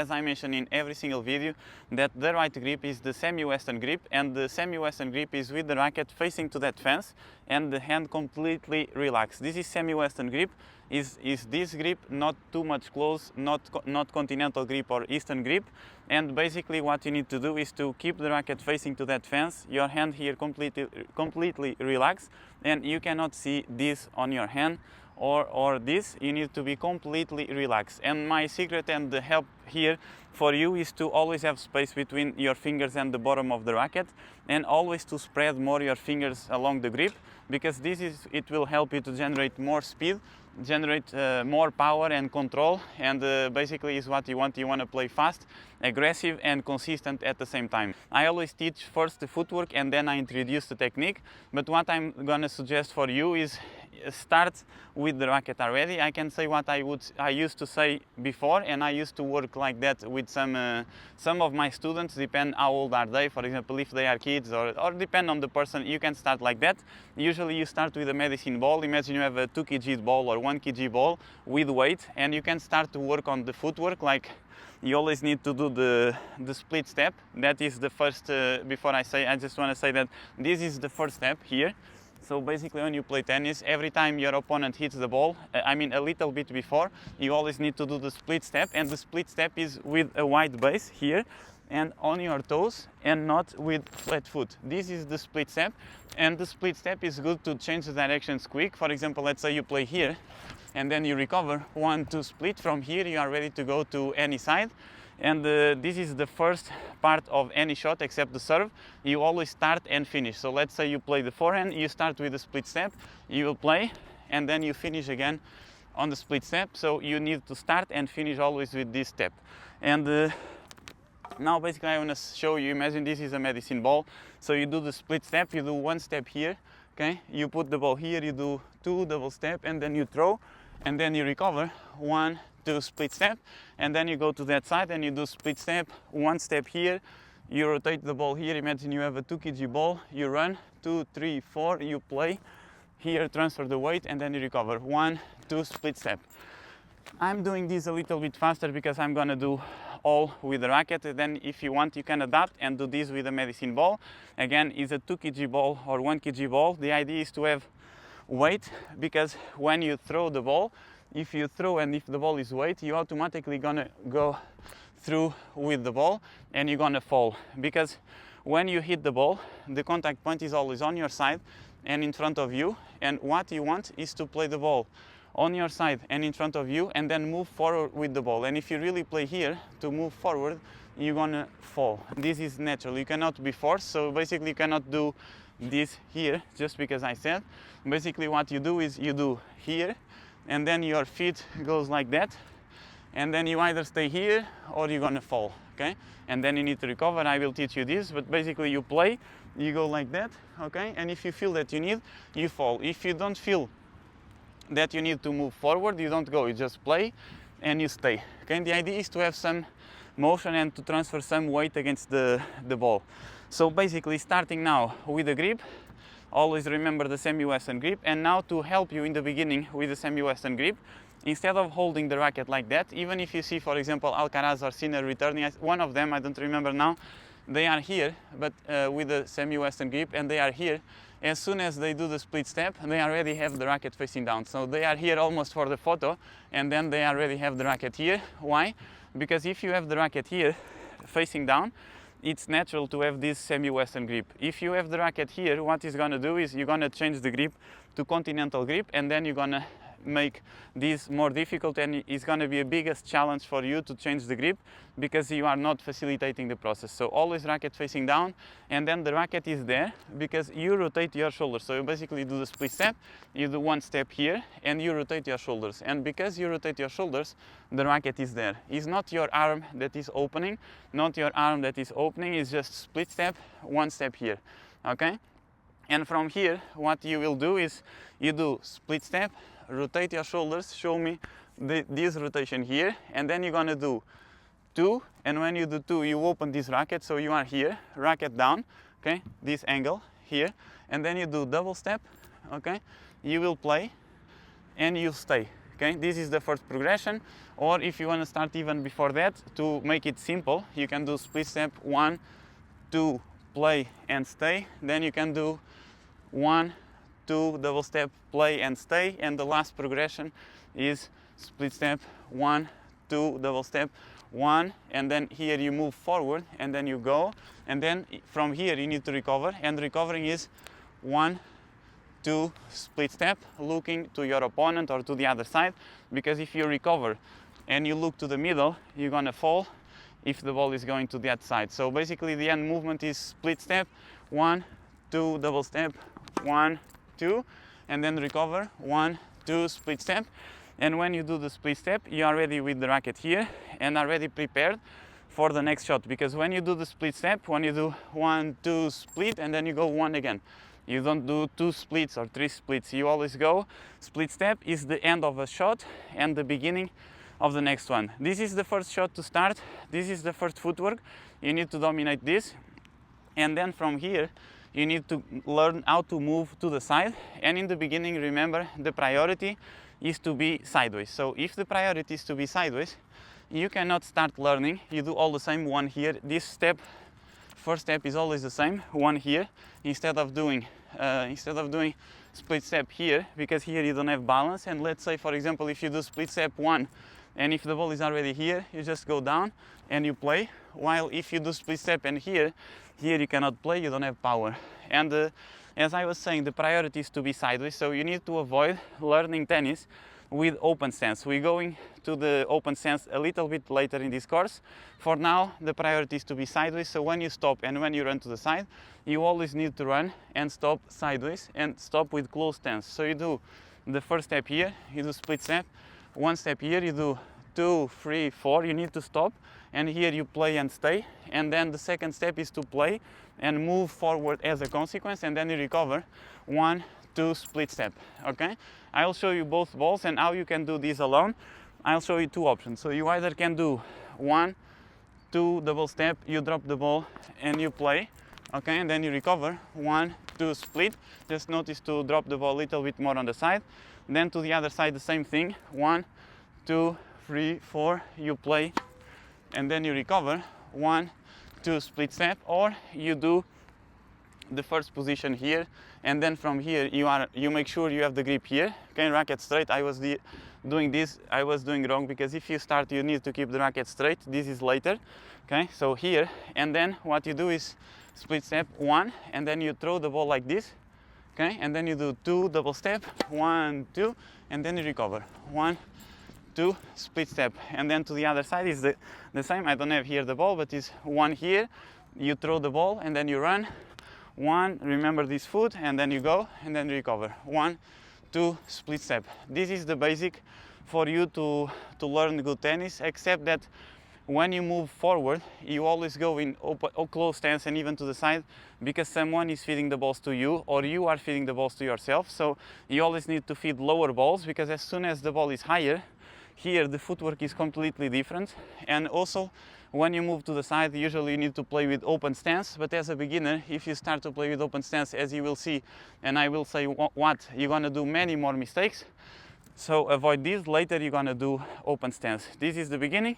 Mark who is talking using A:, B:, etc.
A: As I mentioned in every single video, that the right grip is the semi-western grip, and the semi-western grip is with the racket facing to that fence and the hand completely relaxed. This is semi-western grip, is this grip, not too much close, not continental grip or eastern grip. And basically what you need to do is to keep the racket facing to that fence, your hand here completely relaxed, and you cannot see this on your hand or this. You need to be completely relaxed. And my secret and the help here for you is to always have space between your fingers and the bottom of the racket, and always to spread more your fingers along the grip, because it will help you to generate more speed, generate more power and control, and basically is what you want. You want to play fast, aggressive and consistent at the same time. I always teach first the footwork and then I introduce the technique, but what I'm gonna suggest for you is start with the racket already. I can say what I used to say before, and I used to work like that with some of my students, depend how old are they. For example, if they are kids or depend on the person, you can start like that. Usually you start with a medicine ball. Imagine you have a 2 kg ball or 1 kg ball with weight, and you can start to work on the footwork. Like, you always need to do the split step. That is the first, before I just want to say that this is the first step here. So basically when you play tennis, every time your opponent hits the ball, I mean a little bit before, you always need to do the split step, and the split step is with a wide base here and on your toes, and not with flat foot. This is the split step, and the split step is good to change the directions quick. For example, let's say you play here and then you recover 1, 2 split. From here you are ready to go to any side. And this is the first part of any shot except the serve. You always start and finish. So let's say you play the forehand, you start with the split step, you will play, and then you finish again on the split step. So you need to start and finish always with this step. And now basically I want to show you, imagine this is a medicine ball. So you do the split step, you do 1 step here, okay? You put the ball here, you do 2 double step, and then you throw, and then you recover 1, 2 split step, and then you go to that side and you do split step, 1 step here, you rotate the ball here. Imagine you have a 2 kg ball, you run 2, 3, 4, you play here, transfer the weight, and then you recover 1, 2 split step. I'm doing this a little bit faster because I'm gonna do all with the racket. Then if you want, you can adapt and do this with a medicine ball. Again, it's a 2 kg ball or 1 kg ball. The idea is to have weight, because when you throw the ball, if you throw and if the ball is weight, you automatically gonna go through with the ball and you're gonna fall, because when you hit the ball, the contact point is always on your side and in front of you, and what you want is to play the ball on your side and in front of you, and then move forward with the ball. And if you really play here to move forward, you're gonna fall. This is natural, you cannot be forced. So basically you cannot do this here just because I said. Basically what you do is you do here, and then your feet goes like that, and then you either stay here or you're gonna fall, okay? And then you need to recover. I will teach you this, but basically you play, you go like that, okay? And if you feel that you need, you fall. If you don't feel that you need to move forward, you don't go, you just play and you stay, okay? And the idea is to have some motion and to transfer some weight against the ball. So basically starting now with the grip, always remember the semi-western grip. And now to help you in the beginning with the semi-western grip, instead of holding the racket like that, even if you see, for example, Alcaraz or Sinner returning, one of them, I don't remember now, they are here, but with the semi-western grip, and they are here. As soon as they do the split step, they already have the racket facing down. So they are here almost for the photo, and then they already have the racket here. Why? Because if you have the racket here facing down, it's natural to have this semi-western grip. If you have the racket here, what it's gonna do is you're gonna change the grip to continental grip, and then you're gonna make this more difficult, and it's gonna be a biggest challenge for you to change the grip because you are not facilitating the process. So always racket facing down, and then the racket is there because you rotate your shoulders. So you basically do the split step, you do 1 step here, and you rotate your shoulders. And because you rotate your shoulders, the racket is there. It's not your arm that is opening, not your arm that is opening, it's just split step, 1 step here, okay? And from here, what you will do is you do split step, rotate your shoulders, show me this rotation here, and then you're gonna do 2, and when you do 2, you open this racket, so you are here, racket down, okay, this angle here, and then you do double step, okay, you will play, and you stay, Okay, this is the first progression. Or if you want to start even before that, to make it simple, you can do split step 1, 2, play and stay. Then you can do 1, 2, double step, play and stay. And the last progression is split step 1, 2, double step, 1, and then here you move forward and then you go, and then from here you need to recover, and recovering is 1, 2, split step, looking to your opponent or to the other side, because if you recover and you look to the middle, you're gonna fall if the ball is going to that side. So basically the end movement is split step, 1, 2, double step, 1, 2, and then recover, 1, 2, split step. And when you do the split step, you are ready with the racket here and are already prepared for the next shot. Because when you do the split step, when you do 1, 2, split, and then you go 1 again, you don't do 2 splits or 3 splits. You always go split step is the end of a shot and the beginning of the next one. This is the first shot to start. This is the first footwork. You need to dominate this. And then from here, you need to learn how to move to the side. And in the beginning, remember, the priority is to be sideways. So if the priority is to be sideways, you cannot start learning. You do all the same, 1 here. This step, first step is always the same, 1 here, instead of doing split step here, because here you don't have balance. And let's say, for example, if you do split step 1, and if the ball is already here, you just go down and you play. While if you do split step and here you cannot play, you don't have power. And as I was saying, the priority is to be sideways, so you need to avoid learning tennis with open stance. We're going to the open stance a little bit later in this course. For now, the priority is to be sideways, so when you stop and when you run to the side, you always need to run and stop sideways and stop with close stance. So you do the first step here, you do split step, 1 step here, you do 2, 3, 4, you need to stop, and here you play and stay, and then the second step is to play and move forward as a consequence, and then you recover, 1, 2, split step. Okay, I'll show you both balls and how you can do this alone. I'll show you 2 options. So you either can do 1, 2, double step, you drop the ball and you play, okay, and then you recover, 1, 2, split. Just notice to drop the ball a little bit more on the side. Then to the other side, the same thing, 1, 2, 3, 4, you play and then you recover, 1, 2, split step. Or you do the first position here, and then from here you make sure you have the grip here, okay, racket straight. I was doing wrong, because if you start, you need to keep the racket straight. This is later, okay, so here, and then what you do is split step 1, and then you throw the ball like this, okay, and then you do 2, double step, 1, 2, and then you recover, 1, 2, split step. And then to the other side is the same. I don't have here the ball, but it's 1 here, you throw the ball and then you run, 1, remember this foot, and then you go and then you recover, 1, 2, split step. This is the basic for you to learn good tennis, except that when you move forward, you always go in close stance and even to the side, because someone is feeding the balls to you or you are feeding the balls to yourself. So you always need to feed lower balls, because as soon as the ball is higher, here the footwork is completely different. And also when you move to the side, usually you need to play with open stance. But as a beginner, if you start to play with open stance, as you will see, and I will say what, you're gonna do many more mistakes. So avoid this. Later you're gonna do open stance. This is the beginning.